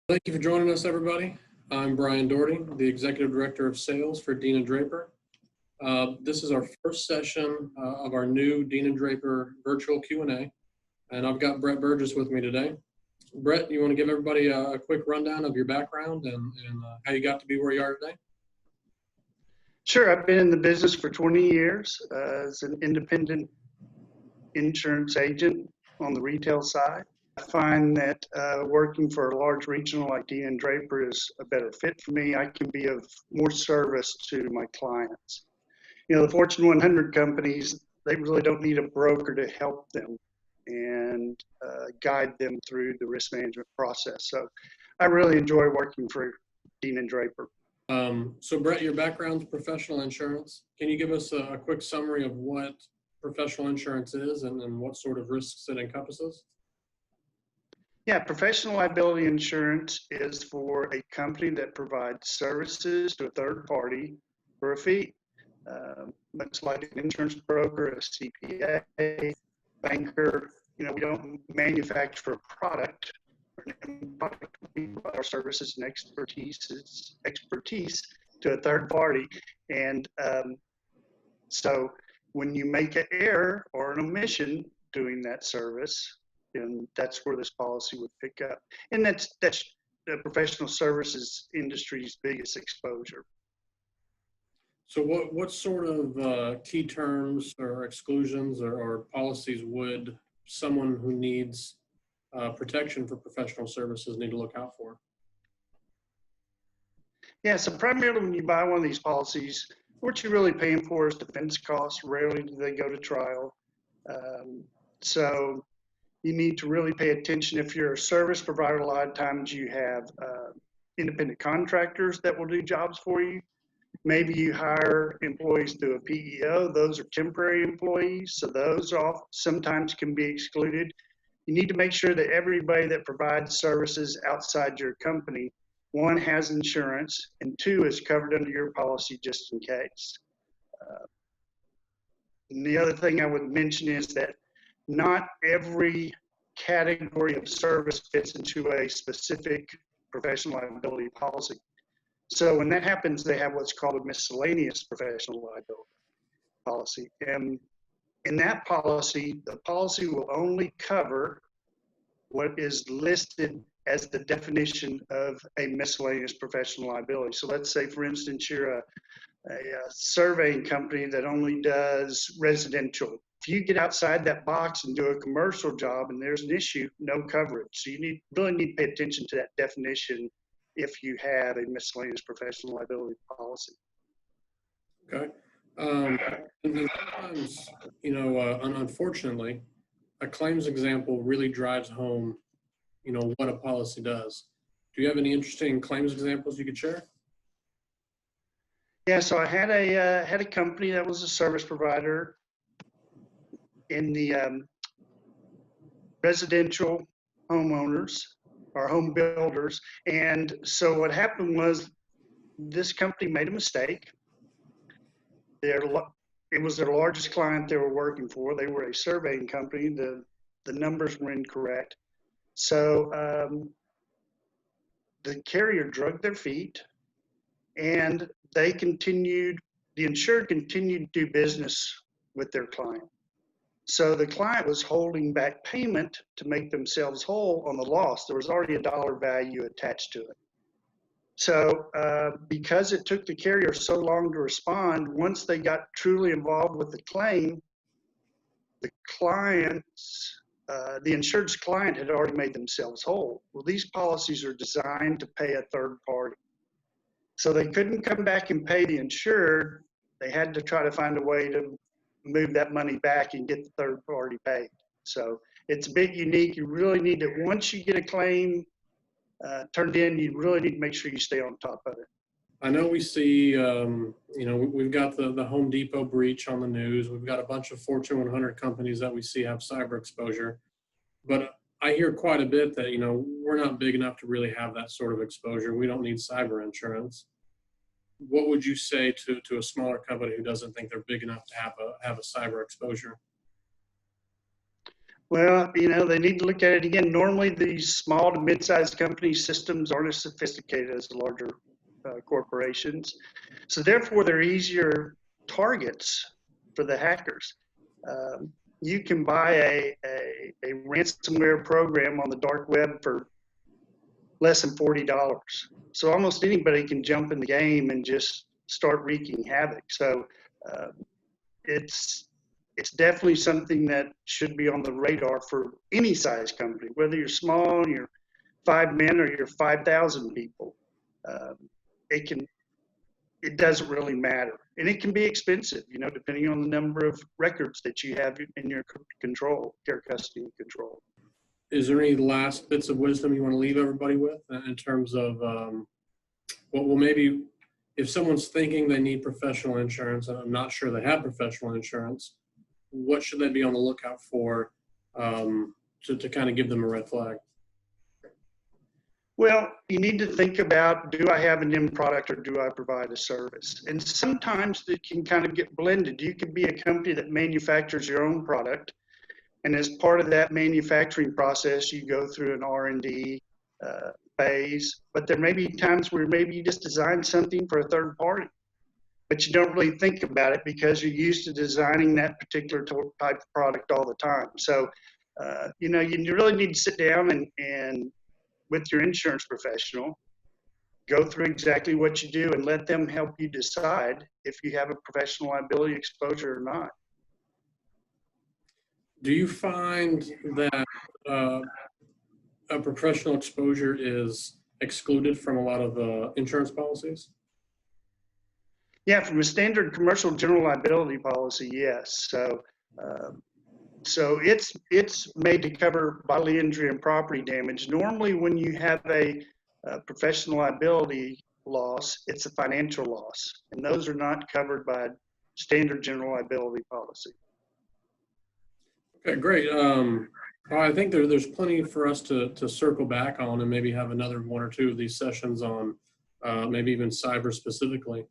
Thank you for joining us, everybody. I'm Brian Doherty, the Executive Director of Sales for Dean & Draper. This is our first session of our new Dean & Draper virtual Q&A, and I've got Brett Burgess with me today. Brett, you want to give everybody a quick rundown of your background and how you got to be where you are today? Sure. I've been in the business for 20 years as an independent insurance agent on the retail side. I find that working for a large regional like Dean & Draper is a better fit for me. I can be of more service to my clients. You know, the Fortune 100 companies, they really don't need a broker to help them and guide them through the risk management process. So I really enjoy working for Dean & Draper. So Brett, your background's professional insurance. Can you give us a quick summary of what professional insurance is and what sort of risks it encompasses? Yeah, professional liability insurance is for a company that provides services to a third party for a fee. Much like an insurance broker, a CPA, banker, you know, we don't manufacture a product. We provide our services and expertise to a third party. And so when you make an error or an omission doing that service, and that's where this policy would pick up. And that's the professional services industry's biggest exposure. So what sort of key terms or exclusions or policies would someone who needs protection for professional services need to look out for? Yeah, so primarily when you buy one of these policies, what you're really paying for is defense costs. Rarely do they go to trial. So you need to really pay attention. If you're a service provider, a lot of times you have independent contractors that will do jobs for you. Maybe you hire employees through a PEO. Those are temporary employees, so those sometimes can be excluded. You need to make sure that everybody that provides services outside your company, one, has insurance, and two, is covered under your policy just in case. And the other thing I would mention is that not every category of service fits into a specific professional liability policy. So when that happens, they have what's called a miscellaneous professional liability policy. And in that policy, the policy will only cover what is listed as the definition of a miscellaneous professional liability. So let's say, for instance, you're a surveying company that only does residential. If you get outside that box and do a commercial job and there's an issue, no coverage. So you really need to pay attention to that definition if you have a miscellaneous professional liability policy. Okay. And sometimes, you know, unfortunately, a claims example really drives home, you know, what a policy does. Do you have any interesting claims examples you could share? Yeah, so I had a company that was a service provider in the residential homeowners or home builders. And so what happened was this company made a mistake. It was their largest client they were working for. They were a surveying company. The numbers were incorrect. So the carrier drugged their feet, and the insured continued to do business with their client. So the client was holding back payment to make themselves whole on the loss. There was already a dollar value attached to it. So because it took the carrier so long to respond, once they got truly involved with the claim, the insured's client had already made themselves whole. Well, these policies are designed to pay a third party. So they couldn't come back and pay the insured. They had to try to find a way to move that money back and get the third party paid. So it's a bit unique. You really need to, once you get a claim turned in, you really need to make sure you stay on top of it. I know we see, you know, we've got the Home Depot breach on the news. We've got a bunch of Fortune 100 companies that we see have cyber exposure. But I hear quite a bit that, you know, we're not big enough to really have that sort of exposure. We don't need cyber insurance. What would you say to a smaller company who doesn't think they're big enough to have a cyber exposure? Well, they need to look at it again. Normally, these small to mid-sized company systems aren't as sophisticated as the larger corporations. So therefore, they're easier targets for the hackers. You can buy a ransomware program on the dark web for less than $40. So almost anybody can jump in the game and just start wreaking havoc. So uh, it's definitely something that should be on the radar for any size company, whether you're small, you're 5 men, or you're 5,000 people. Um, it doesn't really matter, and it can be expensive, depending on the number of records that you have in your care custody and control. Is there any last bits of wisdom you want to leave everybody with in terms of, well, maybe if someone's thinking they need professional insurance, and I'm not sure they have professional insurance, what should they be on the lookout for to kind of give them a red flag? Well, you need to think about, do I have an end product or do I provide a service? And sometimes it can kind of get blended. You could be a company that manufactures your own product, and as part of that manufacturing process, you go through an R&D phase. But there may be times where maybe you just design something for a third party, but you don't really think about it because you're used to designing that particular type of product all the time. So, you really need to sit down and with your insurance professional, go through exactly what you do and let them help you decide if you have a professional liability exposure or not. Do you find that a professional exposure is excluded from a lot of insurance policies? Yeah, from a standard commercial general liability policy, yes. So it's made to cover bodily injury and property damage. Normally, when you have a professional liability loss, it's a financial loss, and those are not covered by standard general liability policy. Okay, great. I think there's plenty for us to circle back on and maybe have another one or two of these sessions on maybe even cyber specifically.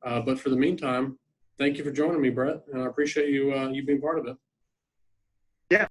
But for the meantime, thank you for joining me, Brett, and I appreciate you being part of it. Yeah.